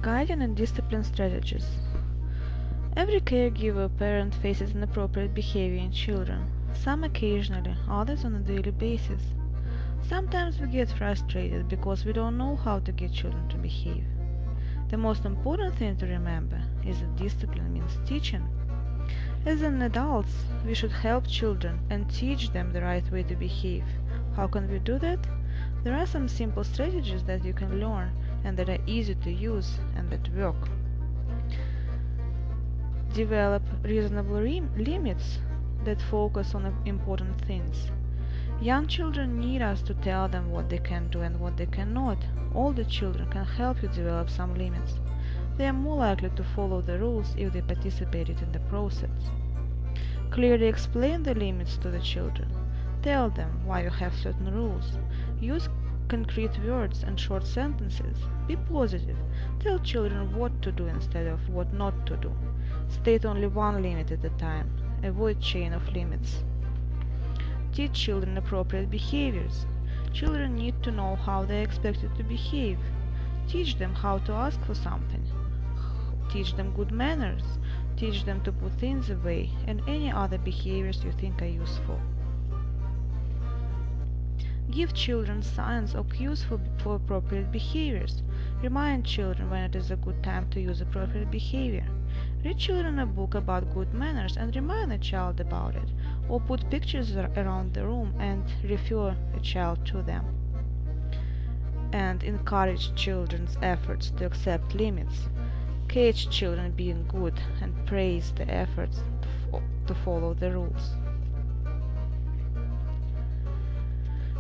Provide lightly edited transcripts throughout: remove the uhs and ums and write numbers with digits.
Guiding and discipline strategies. Every caregiver or parent faces inappropriate behavior in children, some occasionally, others on a daily basis. Sometimes we get frustrated because we don't know how to get children to behave. The most important thing to remember is that discipline means teaching. As an adults, we should help children and teach them the right way to behave. How can we do that? There are some simple strategies that you can learn and that are easy to use and that work. Develop reasonable limits that focus on important things. Young children need us to tell them what they can do and what they cannot. Older children can help you develop some limits. They are more likely to follow the rules if they participated in the process. Clearly explain the limits to the children. Tell them why you have certain rules. Use concrete words and short sentences. Be positive. Tell children what to do instead of what not to do. State only one limit at a time. Avoid chain of limits. Teach children appropriate behaviors. Children need to know how they are expected to behave. Teach them how to ask for something. Teach them good manners. Teach them to put things away and any other behaviors you think are useful. Give children signs or cues for appropriate behaviors. Remind children when it is a good time to use appropriate behavior. Read children a book about good manners and remind a child about it, or put pictures around the room and refer a child to them. And encourage children's efforts to accept limits. Catch children being good and praise the efforts to follow the rules.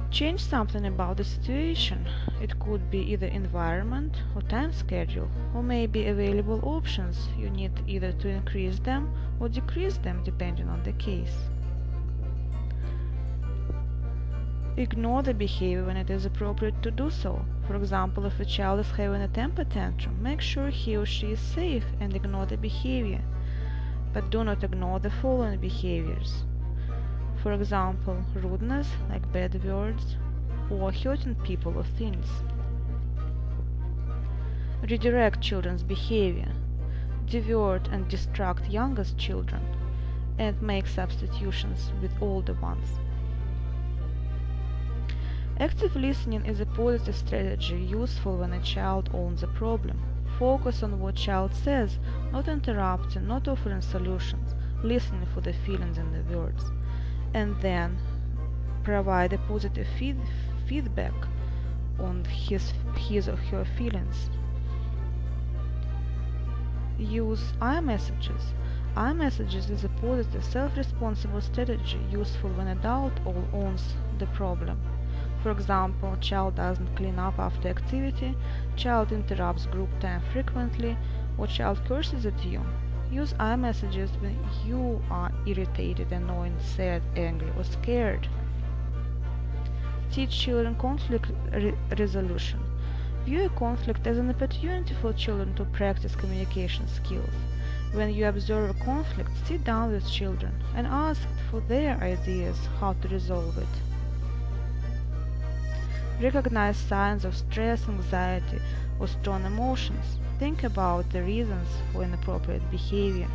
Change something about the situation. It could be either environment or time schedule, or maybe available options. You need either to increase them or decrease them depending on the case. Ignore the behavior when it is appropriate to do so. For example, if a child is having a temper tantrum, make sure he or she is safe and ignore the behavior. But do not ignore the following behaviors. For example, rudeness, like bad words, or hurting people or things. Redirect children's behavior. Divert and distract youngest children, and make substitutions with older ones. Active listening is a positive strategy useful when a child owns a problem. Focus on what child says, not interrupting, not offering solutions, listening for the feelings in the words, and then provide a positive feedback on his or her feelings. Use iMessages. iMessages is a positive, self-responsible strategy useful when adult owns the problem. For example, child doesn't clean up after activity, child interrupts group time frequently, or child curses at you. Use iMessages when you are irritated, annoyed, sad, angry, or scared. Teach children conflict resolution. View a conflict as an opportunity for children to practice communication skills. When you observe a conflict, sit down with children and ask for their ideas how to resolve it. Recognize signs of stress, anxiety, or strong emotions. Think about the reasons for inappropriate behavior.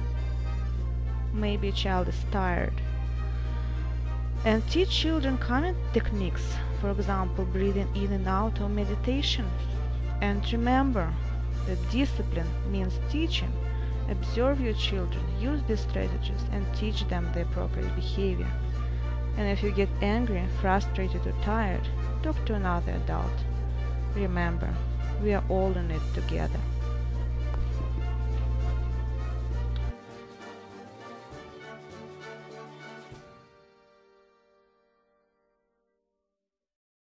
Maybe a child is tired. And teach children calming techniques, for example, breathing in and out or meditation. And remember that discipline means teaching. Observe your children, use these strategies, and teach them the appropriate behavior. And if you get angry, frustrated, or tired, talk to another adult. Remember, we are all in it together.